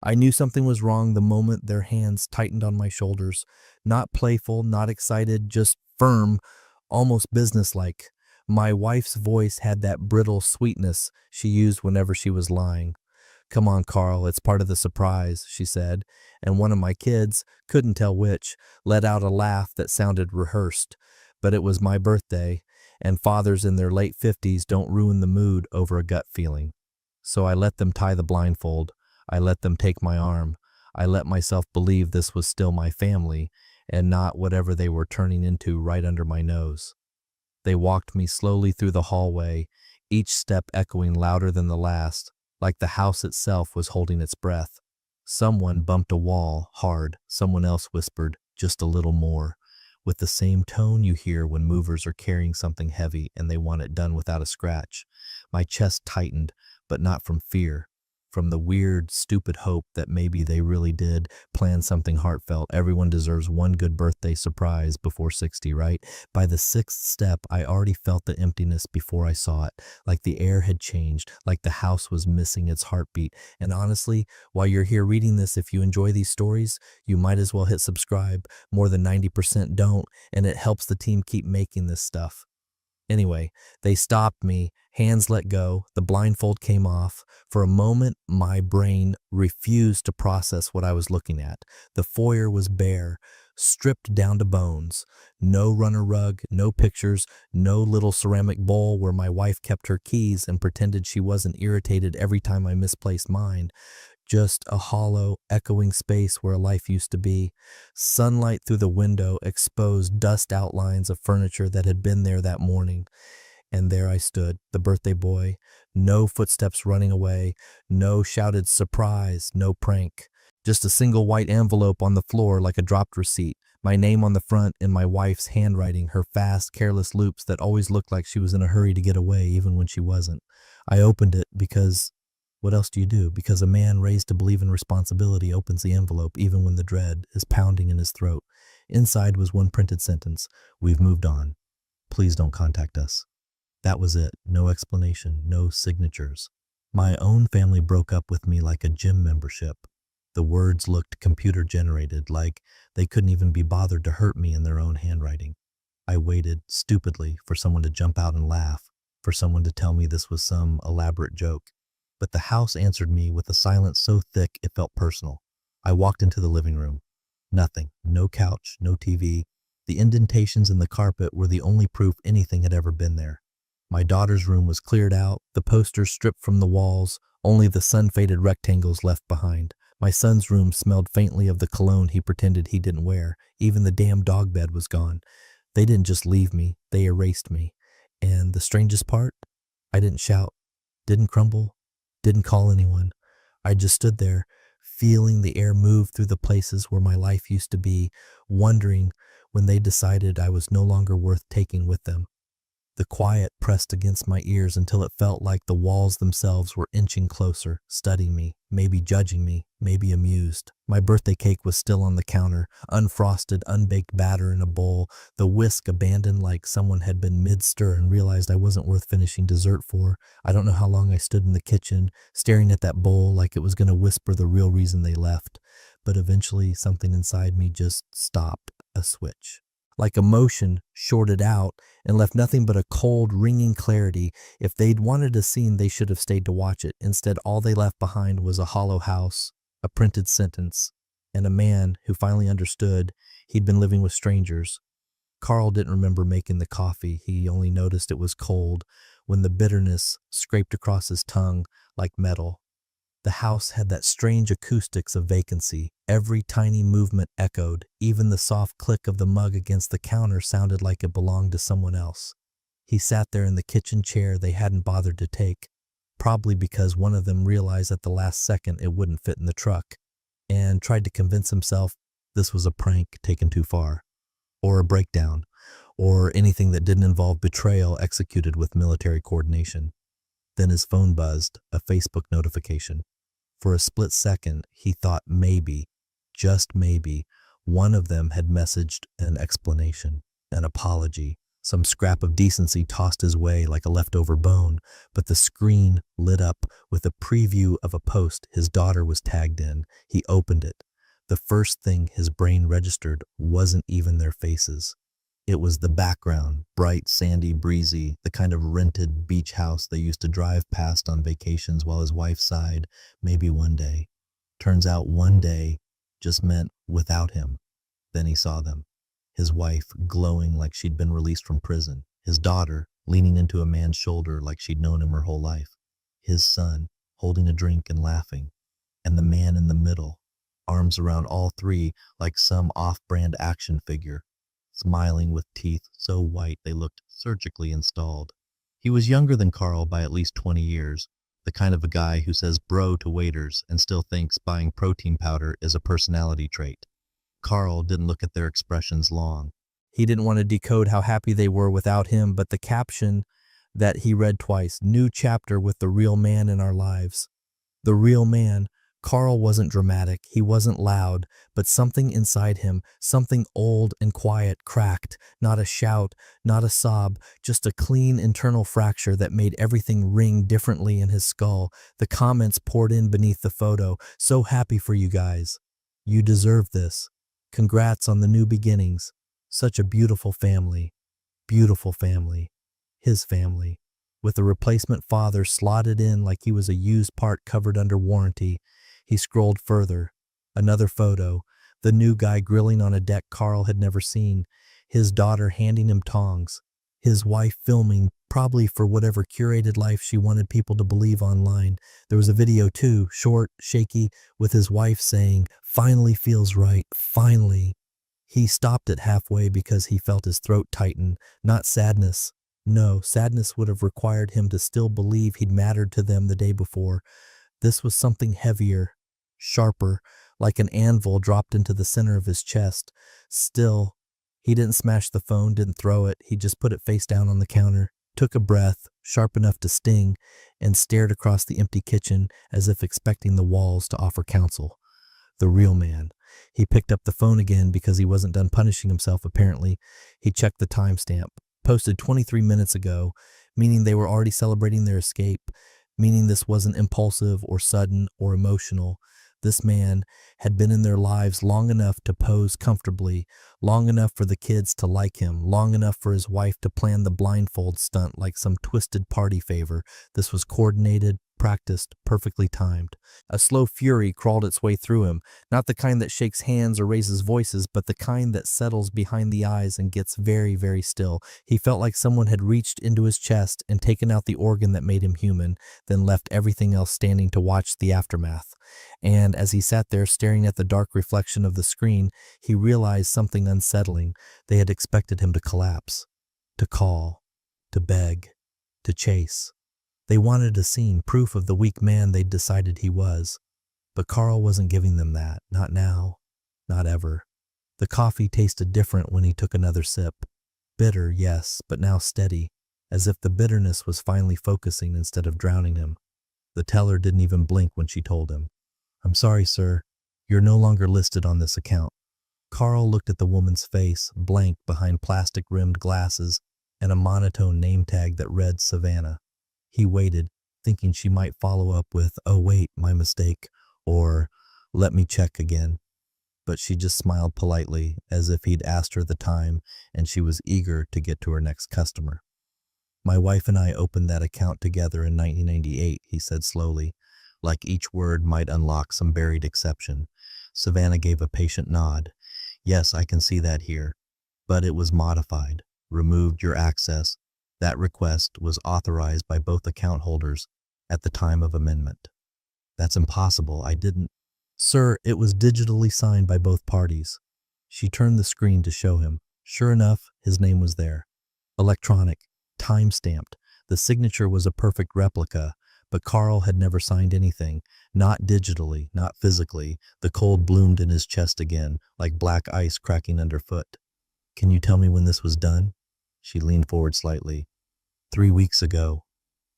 I knew something was wrong the moment their hands tightened on my shoulders. Not playful, not excited, just firm, almost businesslike. My wife's voice had that brittle sweetness she used whenever she was lying. "Come on, Carl, it's part of the surprise," she said, and one of my kids, couldn't tell which, let out a laugh that sounded rehearsed. But it was my birthday, and fathers in their late 50s don't ruin the mood over a gut feeling. So I let them tie the blindfold. I let them take my arm. I let myself believe this was still my family and not whatever they were turning into right under my nose. They walked me slowly through the hallway, each step echoing louder than the last, like the house itself was holding its breath. Someone bumped a wall hard. Someone else whispered, "Just a little more," with the same tone you hear when movers are carrying something heavy and they want it done without a scratch. My chest tightened, but not from fear, from the weird, stupid hope that maybe they really did plan something heartfelt. Everyone deserves one good birthday surprise before 60, right? By the sixth step, I already felt the emptiness before I saw it, like the air had changed, like the house was missing its heartbeat. And honestly, while you're here reading this, if you enjoy these stories, you might as well hit subscribe. More than 90% don't, and it helps the team keep making this stuff. Anyway, they stopped me, hands let go, the blindfold came off. For a moment, my brain refused to process what I was looking at. The foyer was bare, stripped down to bones. No runner rug, no pictures, no little ceramic bowl where my wife kept her keys and pretended she wasn't irritated every time I misplaced mine. Just a hollow, echoing space where life used to be. Sunlight through the window exposed dust outlines of furniture that had been there that morning. And there I stood, the birthday boy. No footsteps running away, no shouted surprise, no prank. Just a single white envelope on the floor like a dropped receipt. My name on the front in my wife's handwriting, her fast, careless loops that always looked like she was in a hurry to get away even when she wasn't. I opened it because what else do you do? Because a man raised to believe in responsibility opens the envelope even when the dread is pounding in his throat. Inside was one printed sentence: "We've moved on. Please don't contact us." That was it. No explanation, no signatures. My own family broke up with me like a gym membership. The words looked computer generated, like they couldn't even be bothered to hurt me in their own handwriting. I waited, stupidly, for someone to jump out and laugh, for someone to tell me this was some elaborate joke. But the house answered me with a silence so thick it felt personal. I walked into the living room. Nothing. No couch, no TV. The indentations in the carpet were the only proof anything had ever been there. My daughter's room was cleared out, the posters stripped from the walls, only the sun-faded rectangles left behind. My son's room smelled faintly of the cologne he pretended he didn't wear. Even the damn dog bed was gone. They didn't just leave me, they erased me. And the strangest part? I didn't shout, didn't crumble, didn't call anyone. I just stood there, feeling the air move through the places where my life used to be, wondering when they decided I was no longer worth taking with them. The quiet pressed against my ears until it felt like the walls themselves were inching closer, studying me, maybe judging me, maybe amused. My birthday cake was still on the counter, unfrosted, unbaked batter in a bowl, the whisk abandoned like someone had been mid-stir and realized I wasn't worth finishing dessert for. I don't know how long I stood in the kitchen, staring at that bowl like it was going to whisper the real reason they left. But eventually something inside me just stopped, a switch. Like emotion shorted out and left nothing but a cold, ringing clarity. If they'd wanted a scene, they should have stayed to watch it. Instead, all they left behind was a hollow house, a printed sentence, and a man who finally understood he'd been living with strangers. Carl didn't remember making the coffee. He only noticed it was cold when the bitterness scraped across his tongue like metal. The house had that strange acoustics of vacancy. Every tiny movement echoed. Even the soft click of the mug against the counter sounded like it belonged to someone else. He sat there in the kitchen chair they hadn't bothered to take, probably because one of them realized at the last second it wouldn't fit in the truck, and tried to convince himself this was a prank taken too far, or a breakdown, or anything that didn't involve betrayal executed with military coordination. Then his phone buzzed, a Facebook notification. For a split second, he thought maybe, just maybe, one of them had messaged an explanation, an apology, some scrap of decency tossed his way like a leftover bone, but the screen lit up with a preview of a post his daughter was tagged in. He opened it. The first thing his brain registered wasn't even their faces. It was the background, bright, sandy, breezy, the kind of rented beach house they used to drive past on vacations while his wife sighed, maybe one day. Turns out one day just meant without him. Then he saw them. His wife glowing like she'd been released from prison. His daughter leaning into a man's shoulder like she'd known him her whole life. His son holding a drink and laughing. And the man in the middle, arms around all three like some off-brand action figure, smiling with teeth so white they looked surgically installed. He was younger than Carl by at least 20 years, the kind of a guy who says bro to waiters and still thinks buying protein powder is a personality trait. Carl didn't look at their expressions long. He didn't want to decode how happy they were without him, but the caption that he read twice, "New chapter with the real man in our lives." The real man. Carl wasn't dramatic, he wasn't loud, but something inside him, something old and quiet, cracked. Not a shout, not a sob, just a clean internal fracture that made everything ring differently in his skull. The comments poured in beneath the photo. "So happy for you guys. You deserve this. Congrats on the new beginnings. Such a beautiful family." Beautiful family. His family. With a replacement father slotted in like he was a used part covered under warranty. He scrolled further. Another photo. The new guy grilling on a deck Carl had never seen. His daughter handing him tongs. His wife filming, probably for whatever curated life she wanted people to believe online. There was a video too, short, shaky, with his wife saying, "Finally feels right, finally." He stopped it halfway because he felt his throat tighten. Not sadness. No, sadness would have required him to still believe he'd mattered to them the day before. This was something heavier, sharper, like an anvil dropped into the center of his chest. Still, he didn't smash the phone, didn't throw it. He just put it face down on the counter, took a breath, sharp enough to sting, and stared across the empty kitchen as if expecting the walls to offer counsel. The real man. He picked up the phone again because he wasn't done punishing himself, apparently. He checked the timestamp. Posted 23 minutes ago, meaning they were already celebrating their escape, meaning this wasn't impulsive or sudden or emotional. This man had been in their lives long enough to pose comfortably, long enough for the kids to like him, long enough for his wife to plan the blindfold stunt like some twisted party favor. This was coordinated, practiced, perfectly timed. A slow fury crawled its way through him, not the kind that shakes hands or raises voices, but the kind that settles behind the eyes and gets very, very still. He felt like someone had reached into his chest and taken out the organ that made him human, then left everything else standing to watch the aftermath. And as he sat there staring at the dark reflection of the screen, he realized something unsettling. They had expected him to collapse, to call, to beg, to chase. They wanted a scene, proof of the weak man they'd decided he was. But Carl wasn't giving them that, not now, not ever. The coffee tasted different when he took another sip. Bitter, yes, but now steady, as if the bitterness was finally focusing instead of drowning him. The teller didn't even blink when she told him, "I'm sorry, sir. You're no longer listed on this account." Carl looked at the woman's face, blank behind plastic-rimmed glasses and a monotone name tag that read Savannah. He waited, thinking she might follow up with, "Oh wait, my mistake," or "Let me check again." But she just smiled politely, as if he'd asked her the time and she was eager to get to her next customer. "My wife and I opened that account together in 1998, he said slowly, like each word might unlock some buried exception. Savannah gave a patient nod. "Yes, I can see that here. But it was modified, removed your access. That request was authorized by both account holders at the time of amendment." "That's impossible. I didn't." "Sir, it was digitally signed by both parties." She turned the screen to show him. Sure enough, his name was there. Electronic, time-stamped. The signature was a perfect replica, but Carl had never signed anything. Not digitally, not physically. The cold bloomed in his chest again, like black ice cracking underfoot. "Can you tell me when this was done?" She leaned forward slightly. 3 weeks ago.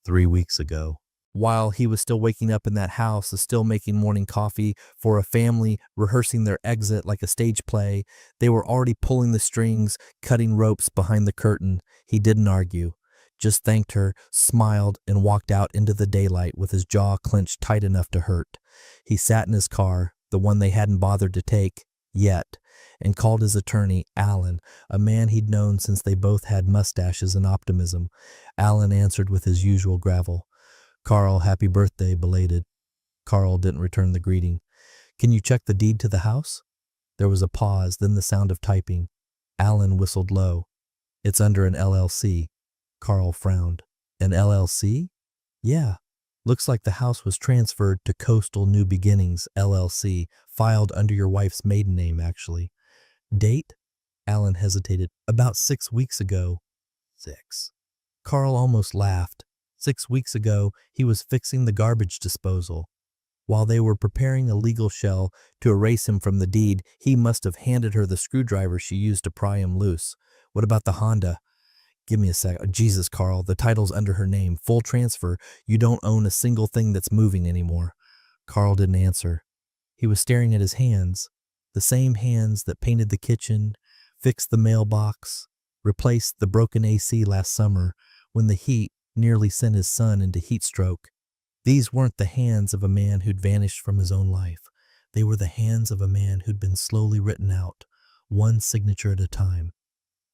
3 weeks ago. While he was still waking up in that house, still making morning coffee for a family, rehearsing their exit like a stage play, they were already pulling the strings, cutting ropes behind the curtain. He didn't argue, just thanked her, smiled, and walked out into the daylight with his jaw clenched tight enough to hurt. He sat in his car, the one they hadn't bothered to take yet, and called his attorney, Alan, a man he'd known since they both had mustaches and optimism. Alan answered with his usual gravel. "Carl, happy birthday, belated." Carl didn't return the greeting. "Can you check the deed to the house?" There was a pause, then the sound of typing. Alan whistled low. "It's under an LLC." Carl frowned. "An LLC?" "Yeah. Looks like the house was transferred to Coastal New Beginnings, LLC, filed under your wife's maiden name, actually." "Date?" Alan hesitated. "About 6 weeks ago." 6. Carl almost laughed. 6 weeks ago, he was fixing the garbage disposal. While they were preparing a legal shell to erase him from the deed, he must have handed her the screwdriver she used to pry him loose. "What about the Honda?" "Give me a sec. Jesus, Carl, the title's under her name. Full transfer. You don't own a single thing that's moving anymore." Carl didn't answer. He was staring at his hands. The same hands that painted the kitchen, fixed the mailbox, replaced the broken AC last summer when the heat nearly sent his son into heat stroke. These weren't the hands of a man who'd vanished from his own life. They were the hands of a man who'd been slowly written out, one signature at a time.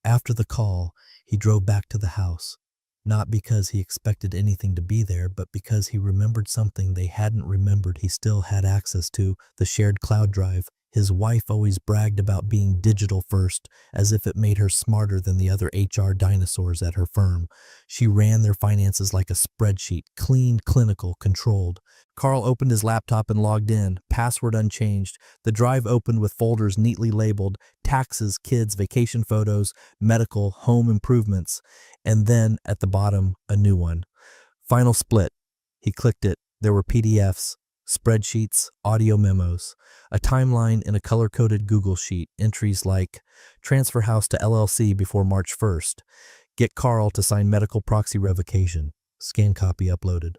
After the call, he drove back to the house, not because he expected anything to be there, but because he remembered something they hadn't remembered he still had access to, the shared cloud drive. His wife always bragged about being digital first, as if it made her smarter than the other HR dinosaurs at her firm. She ran their finances like a spreadsheet, clean, clinical, controlled. Carl opened his laptop and logged in, password unchanged. The drive opened with folders neatly labeled: taxes, kids, vacation photos, medical, home improvements, and then, at the bottom, a new one. Final split. He clicked it. There were PDFs, spreadsheets, audio memos, a timeline in a color-coded Google sheet, entries like transfer house to LLC before March 1st, get Carl to sign medical proxy revocation, scan copy uploaded.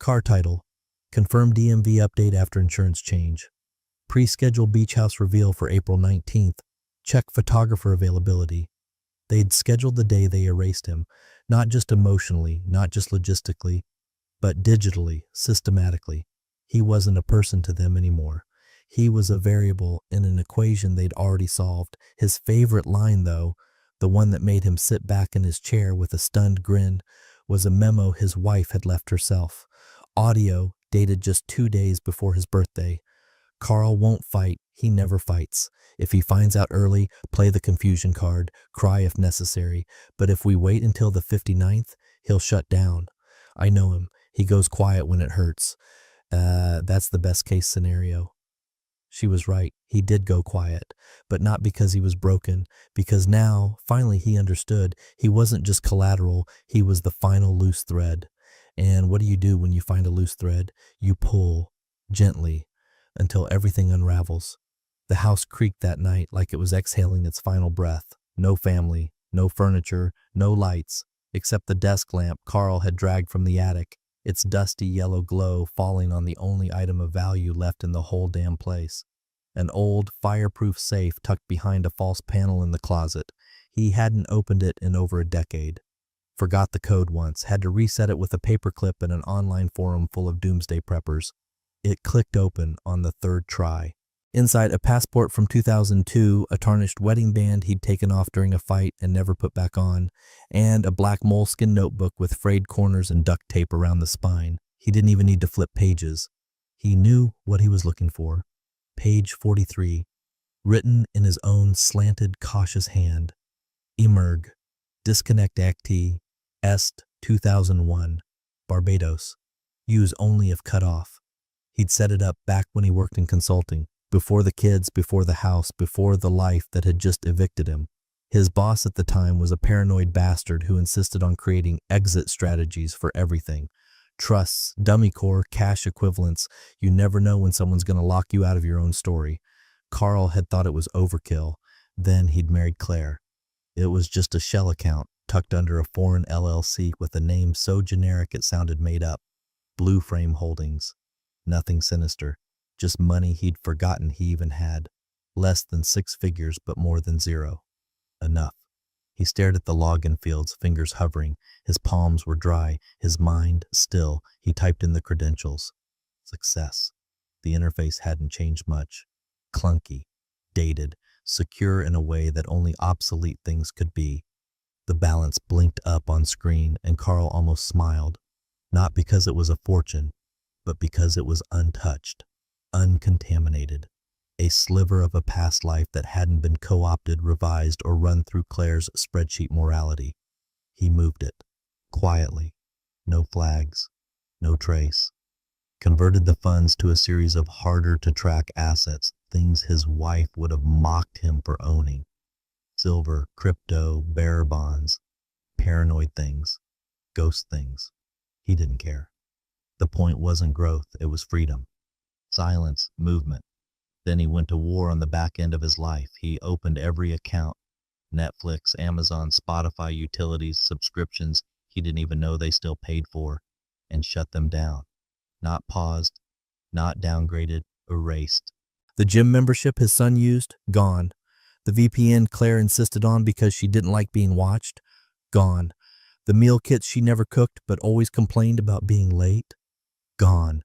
Car title, confirm DMV update after insurance change. Pre-schedule beach house reveal for April 19th, check photographer availability. They'd scheduled the day they erased him, not just emotionally, not just logistically, but digitally, systematically. He wasn't a person to them anymore. He was a variable in an equation they'd already solved. His favorite line, though, the one that made him sit back in his chair with a stunned grin, was a memo his wife had left herself. Audio dated just 2 days before his birthday. "Carl won't fight. He never fights. If he finds out early, play the confusion card, cry if necessary. But if we wait until the 59th, he'll shut down. I know him. He goes quiet when it hurts. That's the best case scenario." She was right. He did go quiet, but not because he was broken, because now, finally, he understood. He wasn't just collateral, he was the final loose thread. And what do you do when you find a loose thread? You pull, gently, until everything unravels. The house creaked that night like it was exhaling its final breath. No family, no furniture, no lights, except the desk lamp Carl had dragged from the attic, its dusty yellow glow falling on the only item of value left in the whole damn place. An old, fireproof safe tucked behind a false panel in the closet. He hadn't opened it in over a decade. Forgot the code once, had to reset it with a paperclip in an online forum full of doomsday preppers. It clicked open on the third try. Inside, a passport from 2002, a tarnished wedding band he'd taken off during a fight and never put back on, and a black moleskin notebook with frayed corners and duct tape around the spine. He didn't even need to flip pages. He knew what he was looking for. Page 43, written in his own slanted, cautious hand. Emerg, disconnect acti, est 2001, Barbados. Use only if cut off. He'd set it up back when he worked in consulting. Before the kids, before the house, before the life that had just evicted him. His boss at the time was a paranoid bastard who insisted on creating exit strategies for everything. Trusts, dummy core, cash equivalents. You never know when someone's going to lock you out of your own story. Carl had thought it was overkill. Then he'd married Claire. It was just a shell account tucked under a foreign LLC with a name so generic it sounded made up. Blue Frame Holdings. Nothing sinister, just money he'd forgotten he even had. Less than 6 figures, but more than 0. Enough. He stared at the login fields, fingers hovering. His palms were dry, his mind still. He typed in the credentials. Success. The interface hadn't changed much. Clunky, dated, secure in a way that only obsolete things could be. The balance blinked up on screen, and Carl almost smiled. Not because it was a fortune, but because it was untouched, uncontaminated. A sliver of a past life that hadn't been co-opted, revised, or run through Claire's spreadsheet morality. He moved it, quietly. No flags, no trace. Converted the funds to a series of harder-to-track assets, things his wife would have mocked him for owning. Silver, crypto, bearer bonds, paranoid things, ghost things. He didn't care. The point wasn't growth, it was freedom. Silence, movement. Then he went to war on the back end of his life. He opened every account. Netflix, Amazon, Spotify, utilities, subscriptions he didn't even know they still paid for, and shut them down. Not paused, not downgraded, erased. The gym membership his son used, gone. The VPN Claire insisted on because she didn't like being watched, gone. The meal kits she never cooked but always complained about being late, gone.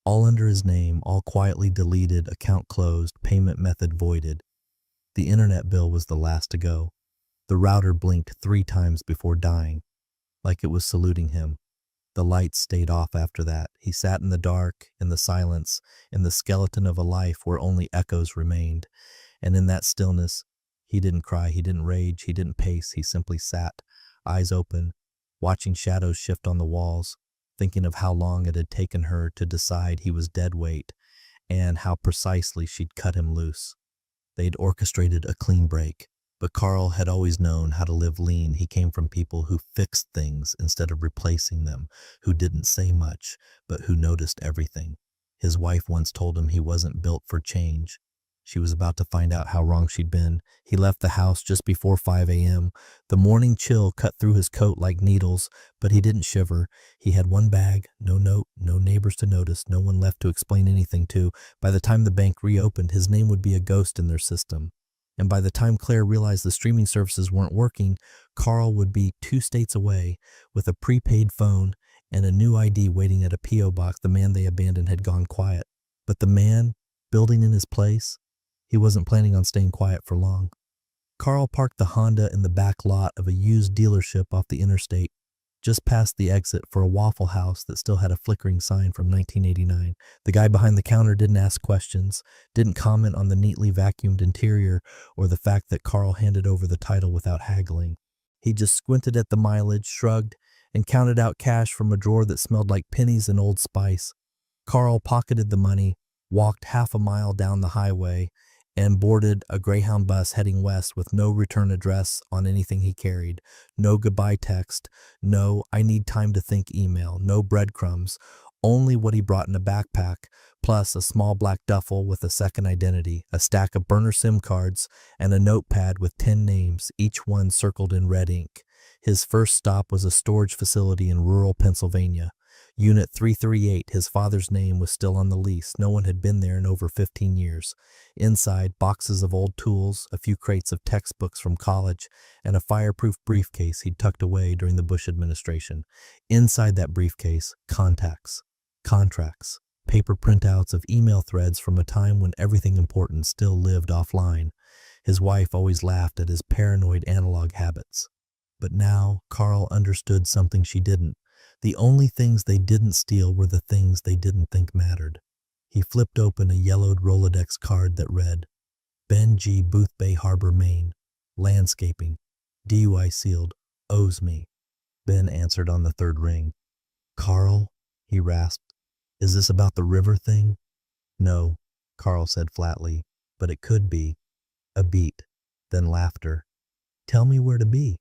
All under his name, all quietly deleted, account closed, payment method voided. The internet bill was the last to go. The router blinked 3 times before dying, like it was saluting him. The lights stayed off after that. He sat in the dark, in the silence, in the skeleton of a life where only echoes remained. And in that stillness, he didn't cry, he didn't rage, he didn't pace, he simply sat, eyes open, watching shadows shift on the walls, thinking of how long it had taken her to decide he was dead weight, and how precisely she'd cut him loose. They'd orchestrated a clean break, but Carl had always known how to live lean. He came from people who fixed things instead of replacing them, who didn't say much, but who noticed everything. His wife once told him he wasn't built for change. She was about to find out how wrong she'd been. He left the house just before 5 a.m. The morning chill cut through his coat like needles, but he didn't shiver. He had one bag, no note, no neighbors to notice, no one left to explain anything to. By the time the bank reopened, his name would be a ghost in their system. And by the time Claire realized the streaming services weren't working, Carl would be 2 states away with a prepaid phone and a new ID waiting at a P.O. box. The man they abandoned had gone quiet. But the man building in his place, he wasn't planning on staying quiet for long. Carl parked the Honda in the back lot of a used dealership off the interstate, just past the exit for a Waffle House that still had a flickering sign from 1989. The guy behind the counter didn't ask questions, didn't comment on the neatly vacuumed interior or the fact that Carl handed over the title without haggling. He just squinted at the mileage, shrugged, and counted out cash from a drawer that smelled like pennies and Old Spice. Carl pocketed the money, walked half a mile down the highway, and boarded a Greyhound bus heading west with no return address on anything he carried, no goodbye text, no "I need time to think" email, no breadcrumbs, only what he brought in a backpack, plus a small black duffel with a second identity, a stack of burner SIM cards, and a notepad with 10 names, each one circled in red ink. His first stop was a storage facility in rural Pennsylvania. Unit 338, his father's name was still on the lease. No one had been there in over 15 years. Inside, boxes of old tools, a few crates of textbooks from college, and a fireproof briefcase he'd tucked away during the Bush administration. Inside that briefcase, contacts, contracts, paper printouts of email threads from a time when everything important still lived offline. His wife always laughed at his paranoid analog habits. But now, Carl understood something she didn't. The only things they didn't steal were the things they didn't think mattered. He flipped open a yellowed Rolodex card that read, Ben G. Boothbay Harbor, Maine. Landscaping. DUI sealed. Owes me. Ben answered on the 3rd ring. Carl, he rasped, is this about the river thing? No, Carl said flatly, but it could be. A beat, then laughter. Tell me where to be.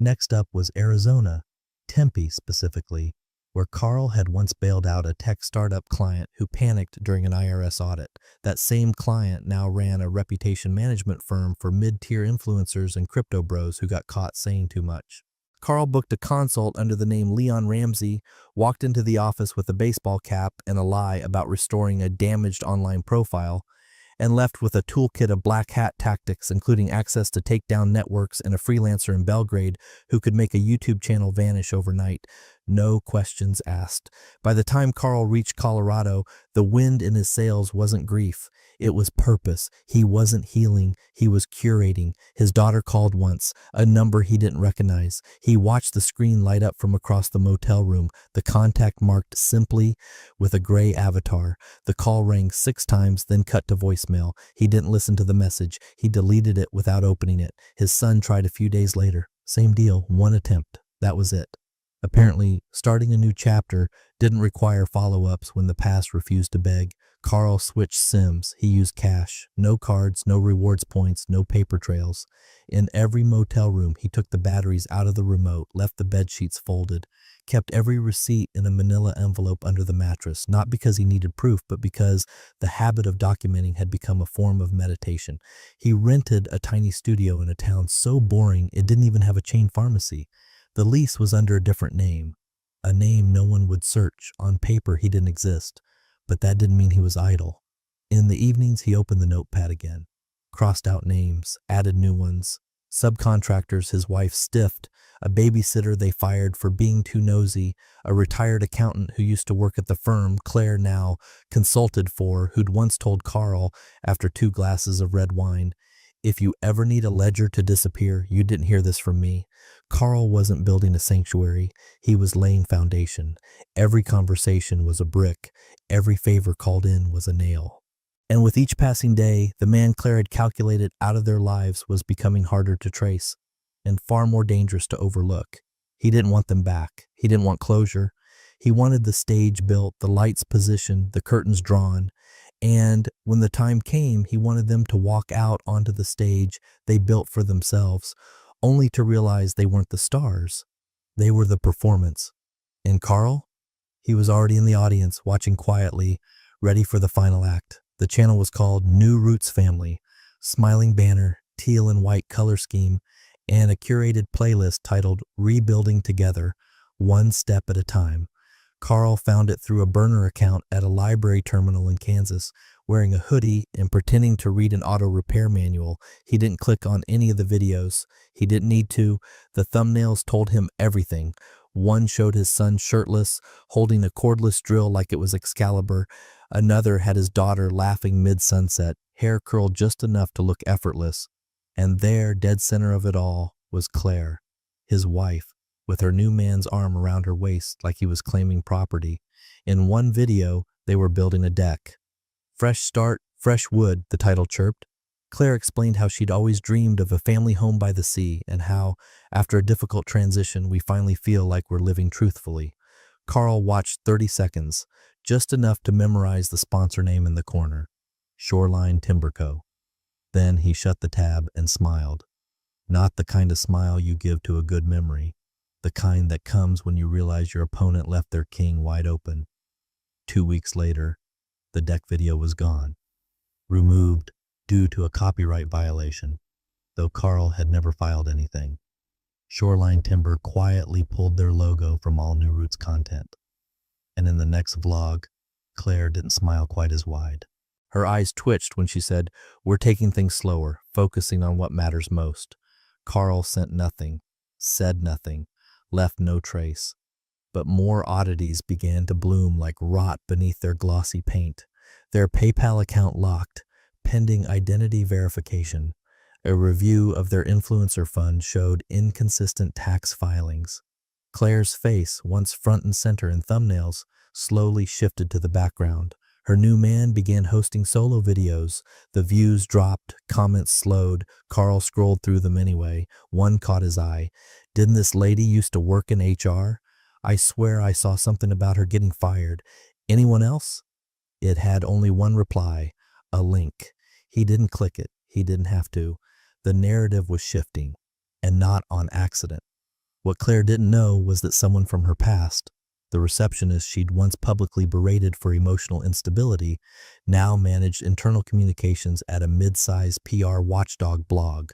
Next up was Arizona. Tempe specifically, where Carl had once bailed out a tech startup client who panicked during an IRS audit. That same client now ran a reputation management firm for mid-tier influencers and crypto bros who got caught saying too much. Carl booked a consult under the name Leon Ramsey, walked into the office with a baseball cap and a lie about restoring a damaged online profile, and left with a toolkit of black hat tactics, including access to takedown networks and a freelancer in Belgrade who could make a YouTube channel vanish overnight. No questions asked. By the time Carl reached Colorado, the wind in his sails wasn't grief. It was purpose. He wasn't healing. He was curating. His daughter called once, a number he didn't recognize. He watched the screen light up from across the motel room, the contact marked simply with a gray avatar. The call rang 6 times, then cut to voicemail. He didn't listen to the message. He deleted it without opening it. His son tried a few days later. Same deal, 1 attempt. That was it. Apparently, starting a new chapter didn't require follow-ups when the past refused to beg. Carl switched SIMs. He used cash. No cards, no rewards points, no paper trails. In every motel room, he took the batteries out of the remote, left the bed sheets folded, kept every receipt in a manila envelope under the mattress, not because he needed proof, but because the habit of documenting had become a form of meditation. He rented a tiny studio in a town so boring it didn't even have a chain pharmacy. The lease was under a different name, a name no one would search. On paper, he didn't exist, but that didn't mean he was idle. In the evenings, he opened the notepad again, crossed out names, added new ones. Subcontractors his wife stiffed, a babysitter they fired for being too nosy, a retired accountant who used to work at the firm Claire now consulted for, who'd once told Carl after 2 glasses of red wine, "If you ever need a ledger to disappear, you didn't hear this from me." Carl wasn't building a sanctuary. He was laying foundation. Every conversation was a brick. Every favor called in was a nail. And with each passing day, the man Claire had calculated out of their lives was becoming harder to trace and far more dangerous to overlook. He didn't want them back. He didn't want closure. He wanted the stage built, the lights positioned, the curtains drawn. And when the time came, he wanted them to walk out onto the stage they built for themselves, only to realize they weren't the stars. They were the performance. And Carl? He was already in the audience, watching quietly, ready for the final act. The channel was called New Roots Family, smiling banner, teal and white color scheme, and a curated playlist titled Rebuilding Together, One Step at a Time. Carl found it through a burner account at a library terminal in Kansas. Wearing a hoodie and pretending to read an auto repair manual, he didn't click on any of the videos. He didn't need to. The thumbnails told him everything. One showed his son shirtless, holding a cordless drill like it was Excalibur. Another had his daughter laughing mid-sunset, hair curled just enough to look effortless. And there, dead center of it all, was Claire, his wife, with her new man's arm around her waist like he was claiming property. In one video, they were building a deck. "Fresh start, fresh wood," the title chirped. Claire explained how she'd always dreamed of a family home by the sea and how, after a difficult transition, we finally feel like we're living truthfully. Carl watched 30 seconds, just enough to memorize the sponsor name in the corner, Shoreline Timber Co. Then he shut the tab and smiled. Not the kind of smile you give to a good memory, the kind that comes when you realize your opponent left their king wide open. 2 weeks later, the deck video was gone, removed due to a copyright violation, though Carl had never filed anything. Shoreline Timber quietly pulled their logo from all New Roots content. And in the next vlog, Claire didn't smile quite as wide. Her eyes twitched when she said, "We're taking things slower, focusing on what matters most." Carl sent nothing, said nothing, left no trace. But more oddities began to bloom like rot beneath their glossy paint. Their PayPal account locked, pending identity verification. A review of their influencer fund showed inconsistent tax filings. Claire's face, once front and center in thumbnails, slowly shifted to the background. Her new man began hosting solo videos. The views dropped, comments slowed. Carl scrolled through them anyway. One caught his eye. "Didn't this lady used to work in HR? I swear I saw something about her getting fired. Anyone else?" It had only one reply, a link. He didn't click it. He didn't have to. The narrative was shifting, and not on accident. What Claire didn't know was that someone from her past, the receptionist she'd once publicly berated for emotional instability, now managed internal communications at a mid-sized PR watchdog blog.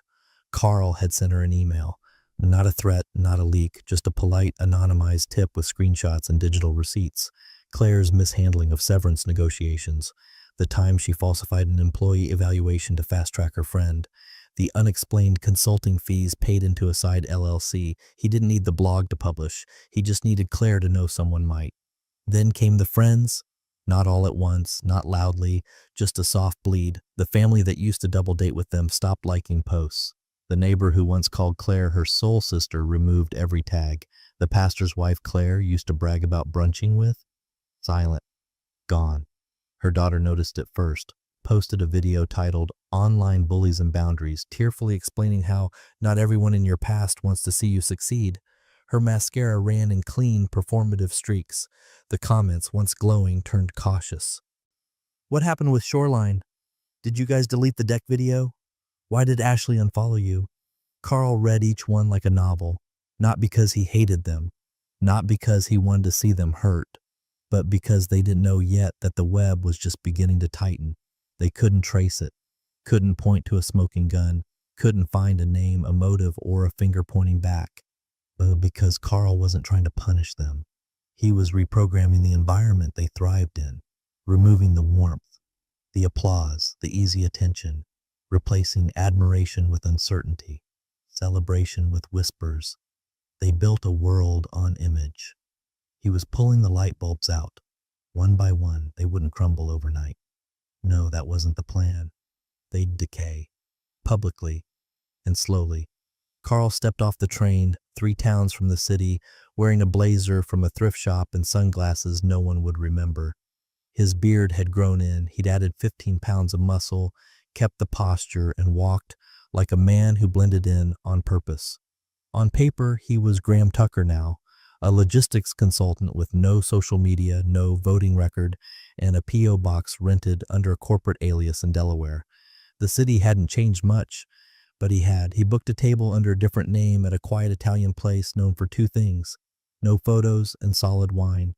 Carl had sent her an email. Not a threat, not a leak, just a polite, anonymized tip with screenshots and digital receipts. Claire's mishandling of severance negotiations, the time she falsified an employee evaluation to fast-track her friend, the unexplained consulting fees paid into a side LLC. He didn't need the blog to publish. He just needed Claire to know someone might. Then came the friends. Not all at once, not loudly, just a soft bleed. The family that used to double date with them stopped liking posts. The neighbor who once called Claire her soul sister removed every tag. The pastor's wife Claire used to brag about brunching with, silent, gone. Her daughter noticed it first, posted a video titled Online Bullies and Boundaries, tearfully explaining how not everyone in your past wants to see you succeed. Her mascara ran in clean, performative streaks. The comments, once glowing, turned cautious. What happened with Shoreline? Did you guys delete the deck video? Why did Ashley unfollow you? Carl read each one like a novel, not because he hated them, not because he wanted to see them hurt, but because they didn't know yet that the web was just beginning to tighten. They couldn't trace it, couldn't point to a smoking gun, couldn't find a name, a motive, or a finger pointing back. Because Carl wasn't trying to punish them. He was reprogramming the environment they thrived in, removing the warmth, the applause, the easy attention, replacing admiration with uncertainty, celebration with whispers. They built a world on image. He was pulling the light bulbs out. One by one, they wouldn't crumble overnight. No, that wasn't the plan. They'd decay, publicly and slowly. Carl stepped off the train, 3 towns from the city, wearing a blazer from a thrift shop and sunglasses no one would remember. His beard had grown in, he'd added 15 pounds of muscle, kept the posture, and walked like a man who blended in on purpose. On paper, he was Graham Tucker now, a logistics consultant with no social media, no voting record, and a P.O. box rented under a corporate alias in Delaware. The city hadn't changed much, but he had. He booked a table under a different name at a quiet Italian place known for 2 things, no photos and solid wine.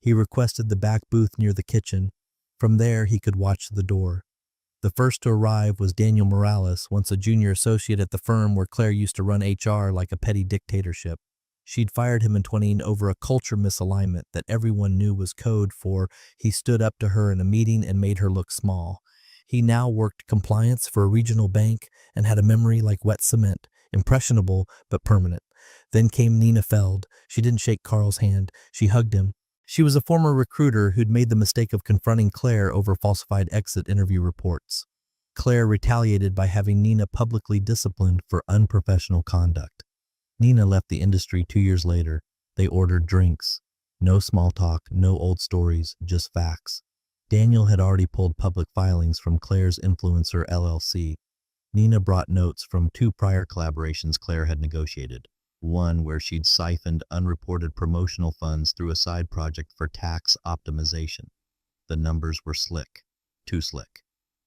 He requested the back booth near the kitchen. From there, he could watch the door. The first to arrive was Daniel Morales, once a junior associate at the firm where Claire used to run HR like a petty dictatorship. She'd fired him in 20 over a culture misalignment that everyone knew was code for he stood up to her in a meeting and made her look small. He now worked compliance for a regional bank and had a memory like wet cement, impressionable but permanent. Then came Nina Feld. She didn't shake Carl's hand. She hugged him. She was a former recruiter who'd made the mistake of confronting Claire over falsified exit interview reports. Claire retaliated by having Nina publicly disciplined for unprofessional conduct. Nina left the industry 2 years later. They ordered drinks. No small talk, no old stories, just facts. Daniel had already pulled public filings from Claire's influencer LLC. Nina brought notes from 2 prior collaborations Claire had negotiated. One where she'd siphoned unreported promotional funds through a side project for tax optimization. The numbers were slick, too slick.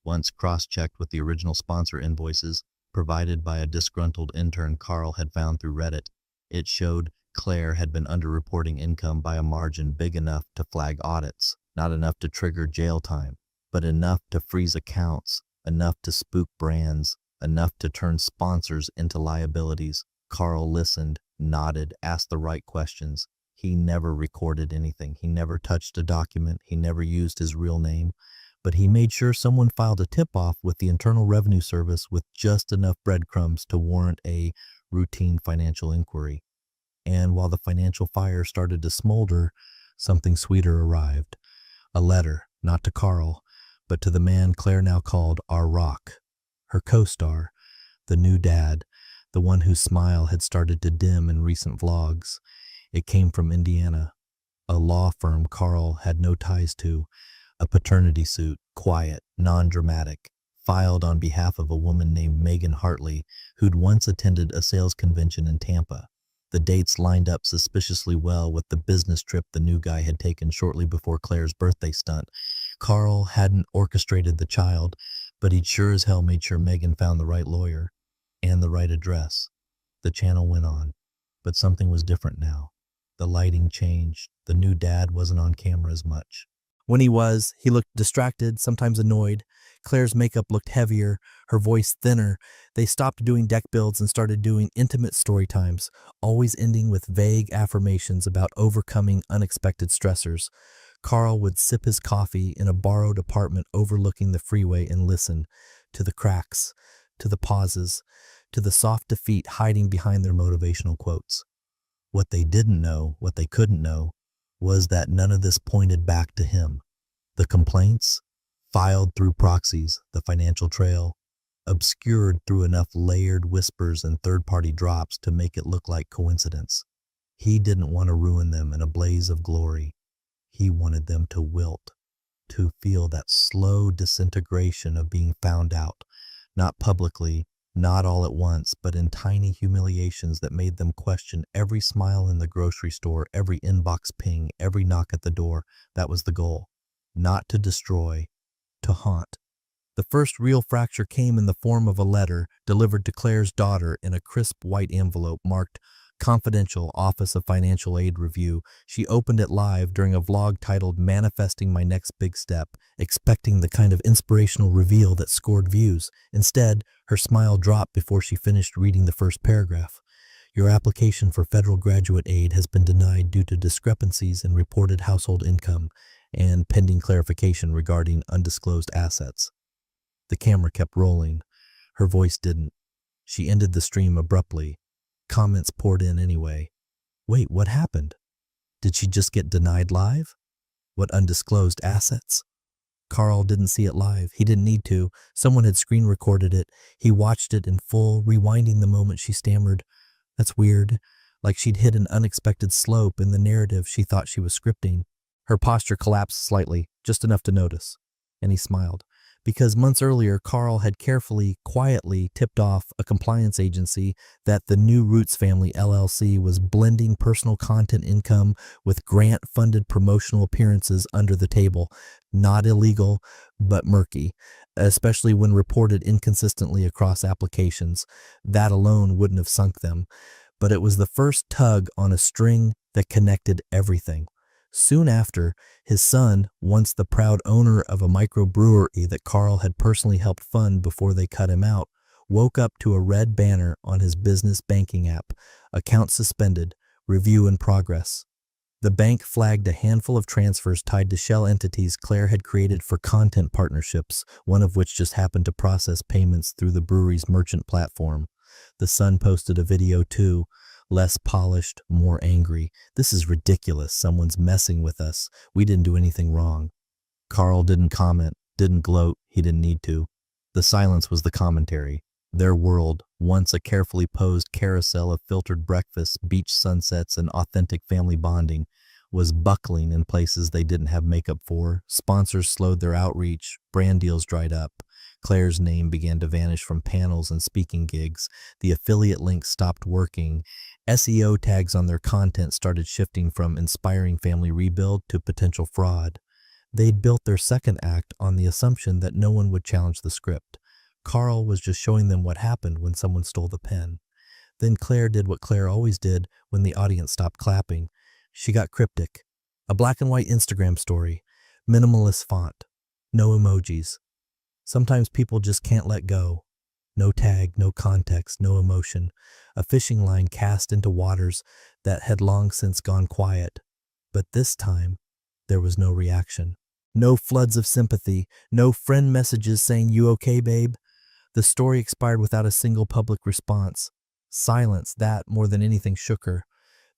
Once cross-checked with the original sponsor invoices provided by a disgruntled intern Carl had found through Reddit, it showed Claire had been underreporting income by a margin big enough to flag audits, not enough to trigger jail time, but enough to freeze accounts, enough to spook brands, enough to turn sponsors into liabilities. Carl listened, nodded, asked the right questions. He never recorded anything. He never touched a document. He never used his real name. But he made sure someone filed a tip-off with the Internal Revenue Service with just enough breadcrumbs to warrant a routine financial inquiry. And while the financial fire started to smolder, something sweeter arrived. A letter, not to Carl, but to the man Claire now called our rock, her co-star, the new dad, the one whose smile had started to dim in recent vlogs. It came from Indiana, a law firm Carl had no ties to, a paternity suit, quiet, non-dramatic, filed on behalf of a woman named Megan Hartley, who'd once attended a sales convention in Tampa. The dates lined up suspiciously well with the business trip the new guy had taken shortly before Claire's birthday stunt. Carl hadn't orchestrated the child, but he'd sure as hell made sure Megan found the right lawyer and the right address. The channel went on, but something was different now. The lighting changed. The new dad wasn't on camera as much. When he was, he looked distracted, sometimes annoyed. Claire's makeup looked heavier, her voice thinner. They stopped doing deck builds and started doing intimate story times, always ending with vague affirmations about overcoming unexpected stressors. Carl would sip his coffee in a borrowed apartment overlooking the freeway and listen to the cracks, to the pauses, to the soft defeat hiding behind their motivational quotes. What they didn't know, what they couldn't know, was that none of this pointed back to him. The complaints, filed through proxies, the financial trail, obscured through enough layered whispers and third-party drops to make it look like coincidence. He didn't want to ruin them in a blaze of glory. He wanted them to wilt, to feel that slow disintegration of being found out, not publicly, not all at once, but in tiny humiliations that made them question every smile in the grocery store, every inbox ping, every knock at the door. That was the goal. Not to destroy, to haunt. The first real fracture came in the form of a letter delivered to Claire's daughter in a crisp white envelope marked Confidential Office of Financial Aid Review. She opened it live during a vlog titled Manifesting My Next Big Step, expecting the kind of inspirational reveal that scored views. Instead, her smile dropped before she finished reading the first paragraph. Your application for federal graduate aid has been denied due to discrepancies in reported household income and pending clarification regarding undisclosed assets. The camera kept rolling. Her voice didn't. She ended the stream abruptly. Comments poured in anyway. Wait, what happened? Did she just get denied live? What undisclosed assets? Carl didn't see it live. He didn't need to. Someone had screen recorded it. He watched it in full, rewinding the moment she stammered. That's weird. Like she'd hit an unexpected slope in the narrative she thought she was scripting. Her posture collapsed slightly, just enough to notice. And he smiled. Because months earlier, Carl had carefully, quietly tipped off a compliance agency that the New Roots Family LLC was blending personal content income with grant-funded promotional appearances under the table. Not illegal, but murky, especially when reported inconsistently across applications. That alone wouldn't have sunk them. But it was the first tug on a string that connected everything. Soon after, his son, once the proud owner of a microbrewery that Carl had personally helped fund before they cut him out, woke up to a red banner on his business banking app, account suspended, review in progress. The bank flagged a handful of transfers tied to shell entities Claire had created for content partnerships, one of which just happened to process payments through the brewery's merchant platform. The son posted a video too, less polished, more angry. This is ridiculous. Someone's messing with us. We didn't do anything wrong. Carl didn't comment, didn't gloat. He didn't need to. The silence was the commentary. Their world, once a carefully posed carousel of filtered breakfasts, beach sunsets, and authentic family bonding, was buckling in places they didn't have makeup for. Sponsors slowed their outreach. Brand deals dried up. Claire's name began to vanish from panels and speaking gigs. The affiliate links stopped working. SEO tags on their content started shifting from inspiring family rebuild to potential fraud. They'd built their second act on the assumption that no one would challenge the script. Carl was just showing them what happened when someone stole the pen. Then Claire did what Claire always did when the audience stopped clapping. She got cryptic. A black and white Instagram story. Minimalist font. No emojis. Sometimes people just can't let go. No tag, no context, no emotion. A fishing line cast into waters that had long since gone quiet. But this time, there was no reaction. No floods of sympathy. No friend messages saying, "You okay, babe?" The story expired without a single public response. Silence, that more than anything shook her.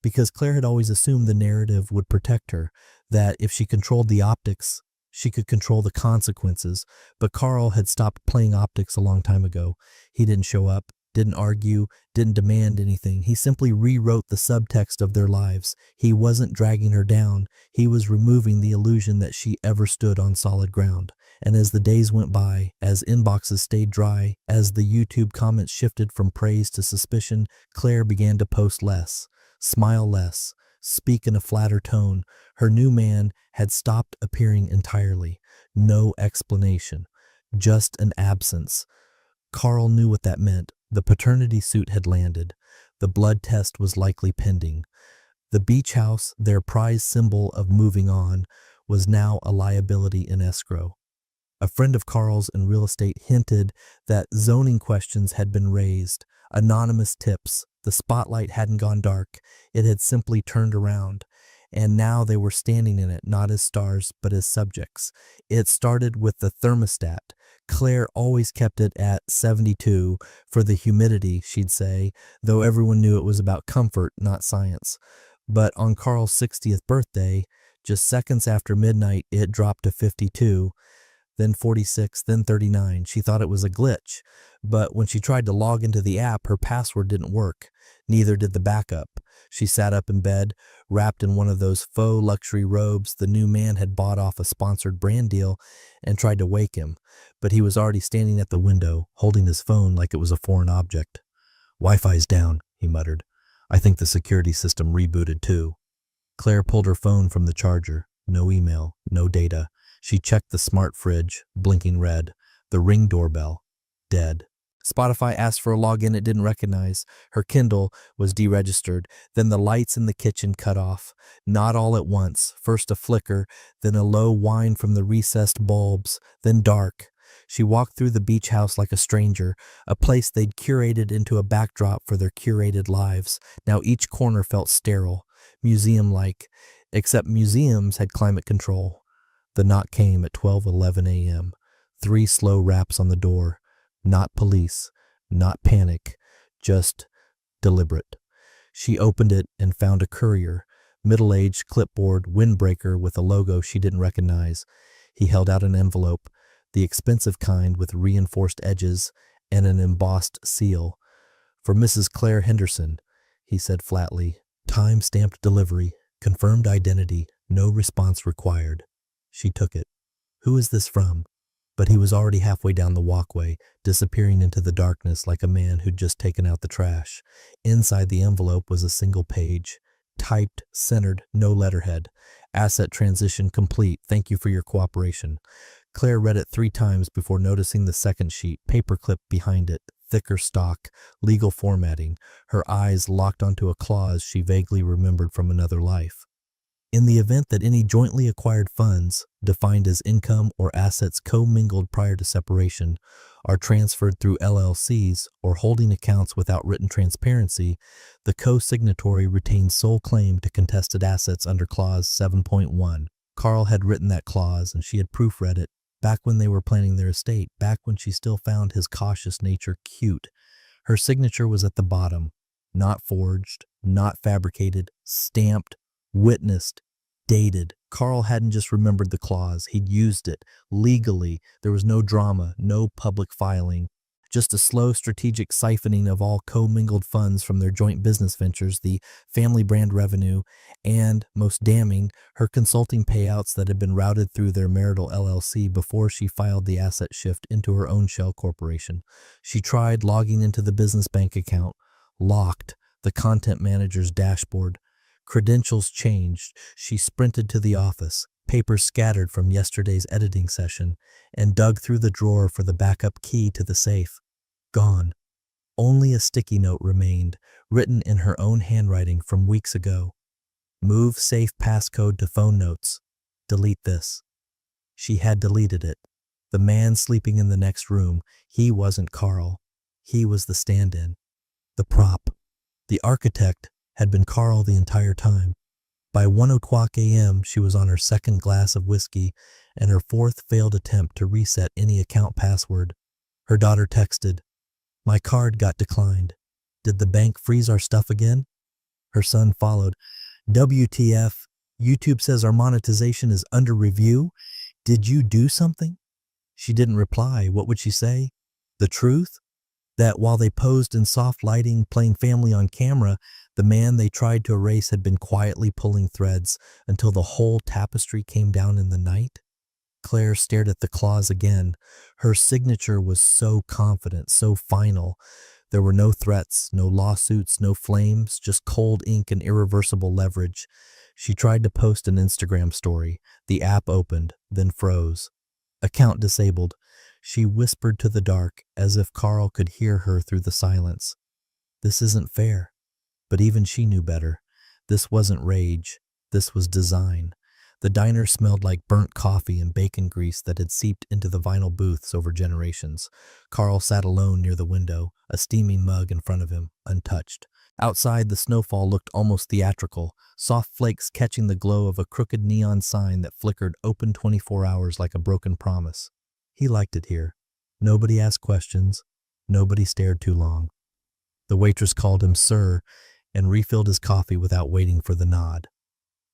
Because Claire had always assumed the narrative would protect her, that if she controlled the optics, she could control the consequences. But Carl had stopped playing optics a long time ago. He didn't show up, didn't argue, didn't demand anything. He simply rewrote the subtext of their lives. He wasn't dragging her down. He was removing the illusion that she ever stood on solid ground. And as the days went by, as inboxes stayed dry, as the YouTube comments shifted from praise to suspicion, Claire began to post less, smile less, speak in a flatter tone. Her new man had stopped appearing entirely. No explanation, just an absence. Carl knew what that meant. The paternity suit had landed. The blood test was likely pending. The beach house, their prized symbol of moving on, was now a liability in escrow. A friend of Carl's in real estate hinted that zoning questions had been raised, anonymous tips. The spotlight hadn't gone dark, it had simply turned around. And now they were standing in it, not as stars, but as subjects. It started with the thermostat. Claire always kept it at 72 for the humidity, she'd say, though everyone knew it was about comfort, not science. But on Carl's 60th birthday, just seconds after midnight, it dropped to 52, then 46, then 39. She thought it was a glitch, but when she tried to log into the app, her password didn't work. Neither did the backup. She sat up in bed, wrapped in one of those faux luxury robes the new man had bought off a sponsored brand deal, and tried to wake him, but he was already standing at the window, holding his phone like it was a foreign object. "Wi-Fi's down," he muttered. "I think the security system rebooted too." Claire pulled her phone from the charger. No email, no data. She checked the smart fridge, blinking red. The Ring doorbell, dead. Spotify asked for a login it didn't recognize. Her Kindle was deregistered. Then the lights in the kitchen cut off. Not all at once. First a flicker, then a low whine from the recessed bulbs, then dark. She walked through the beach house like a stranger, a place they'd curated into a backdrop for their curated lives. Now each corner felt sterile, museum-like, except museums had climate control. The knock came at 12:11 a.m. 3 slow raps on the door. Not police, not panic, just deliberate. She opened it and found a courier, middle-aged, clipboard, windbreaker with a logo she didn't recognize. He held out an envelope, the expensive kind with reinforced edges and an embossed seal. "For Mrs. Claire Henderson," he said flatly. "Time-stamped delivery, confirmed identity, no response required." She took it. "Who is this from?" But he was already halfway down the walkway, disappearing into the darkness like a man who'd just taken out the trash. Inside the envelope was a single page, typed, centered, no letterhead. "Asset transition complete. Thank you for your cooperation." Claire read it 3 times before noticing the second sheet, paperclip behind it, thicker stock, legal formatting. Her eyes locked onto a clause she vaguely remembered from another life. In the event that any jointly acquired funds, defined as income or assets commingled prior to separation, are transferred through LLCs or holding accounts without written transparency, the co-signatory retains sole claim to contested assets under Clause 7.1. Carl had written that clause, and she had proofread it, back when they were planning their estate, back when she still found his cautious nature cute. Her signature was at the bottom, not forged, not fabricated, stamped, witnessed, dated. Carl hadn't just remembered the clause, he'd used it, legally. There was no drama, no public filing. Just a slow strategic siphoning of all commingled funds from their joint business ventures, the family brand revenue, and, most damning, her consulting payouts that had been routed through their marital LLC before she filed the asset shift into her own shell corporation. She tried logging into the business bank account, locked, the content manager's dashboard. Credentials changed. She sprinted to the office, papers scattered from yesterday's editing session, and dug through the drawer for the backup key to the safe. Gone. Only a sticky note remained, written in her own handwriting from weeks ago. "Move safe passcode to phone notes. Delete this." She had deleted it. The man sleeping in the next room, he wasn't Carl. He was the stand-in. The prop. The architect had been Carl the entire time. By 1:00 a.m., she was on her second glass of whiskey and her 4th failed attempt to reset any account password. Her daughter texted, "My card got declined. Did the bank freeze our stuff again?" Her son followed, "WTF, YouTube says our monetization is under review. Did you do something?" She didn't reply. What would she say? The truth? That while they posed in soft lighting, playing family on camera, the man they tried to erase had been quietly pulling threads until the whole tapestry came down in the night? Claire stared at the clause again. Her signature was so confident, so final. There were no threats, no lawsuits, no flames, just cold ink and irreversible leverage. She tried to post an Instagram story. The app opened, then froze. Account disabled. She whispered to the dark, as if Carl could hear her through the silence. This isn't fair. But even she knew better. This wasn't rage. This was design. The diner smelled like burnt coffee and bacon grease that had seeped into the vinyl booths over generations. Carl sat alone near the window, a steaming mug in front of him, untouched. Outside, the snowfall looked almost theatrical, soft flakes catching the glow of a crooked neon sign that flickered open 24 hours like a broken promise. He liked it here. Nobody asked questions. Nobody stared too long. The waitress called him sir and refilled his coffee without waiting for the nod.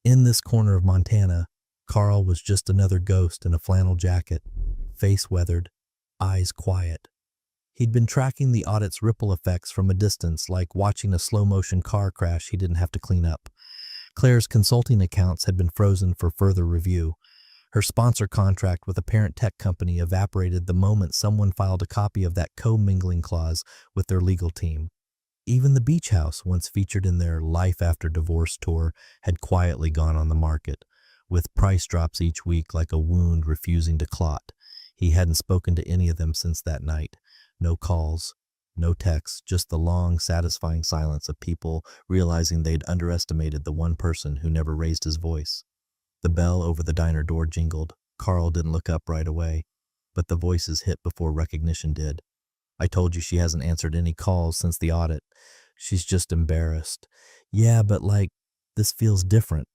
In this corner of Montana, Carl was just another ghost in a flannel jacket, face weathered, eyes quiet. He'd been tracking the audit's ripple effects from a distance, like watching a slow-motion car crash he didn't have to clean up. Claire's consulting accounts had been frozen for further review. Her sponsor contract with a parent tech company evaporated the moment someone filed a copy of that co-mingling clause with their legal team. Even the beach house, once featured in their Life After Divorce tour, had quietly gone on the market, with price drops each week like a wound refusing to clot. He hadn't spoken to any of them since that night. No calls, no texts, just the long, satisfying silence of people realizing they'd underestimated the one person who never raised his voice. The bell over the diner door jingled. Carl didn't look up right away, but the voices hit before recognition did. I told you she hasn't answered any calls since the audit. She's just embarrassed. Yeah, but this feels different.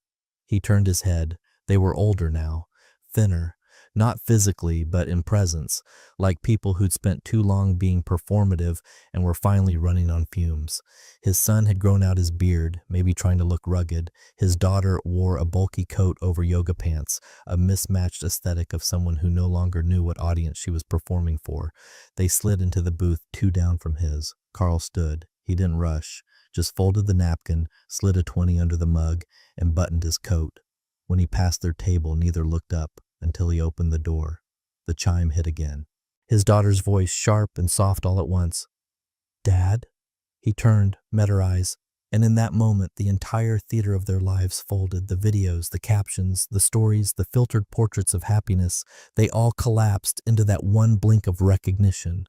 He turned his head. They were older now, thinner, not physically, but in presence, like people who'd spent too long being performative and were finally running on fumes. His son had grown out his beard, maybe trying to look rugged. His daughter wore a bulky coat over yoga pants, a mismatched aesthetic of someone who no longer knew what audience she was performing for. They slid into the booth 2 down from his. Carl stood. He didn't rush, just folded the napkin, slid a 20 under the mug, and buttoned his coat. When he passed their table, neither looked up until he opened the door. The chime hit again. His daughter's voice, sharp and soft all at once. Dad? He turned, met her eyes, and in that moment the entire theater of their lives folded. The videos, the captions, the stories, the filtered portraits of happiness, they all collapsed into that one blink of recognition.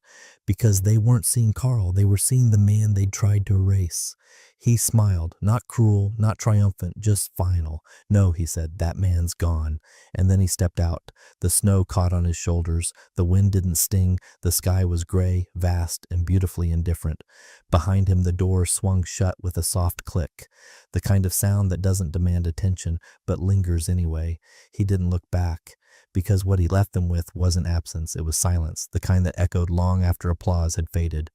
Because they weren't seeing Carl, they were seeing the man they'd tried to erase. He smiled, not cruel, not triumphant, just final. No, he said, that man's gone. And then he stepped out. The snow caught on his shoulders. The wind didn't sting. The sky was gray, vast, and beautifully indifferent. Behind him, the door swung shut with a soft click, the kind of sound that doesn't demand attention, but lingers anyway. He didn't look back, because what he left them with wasn't absence, it was silence, the kind that echoed long after applause had faded.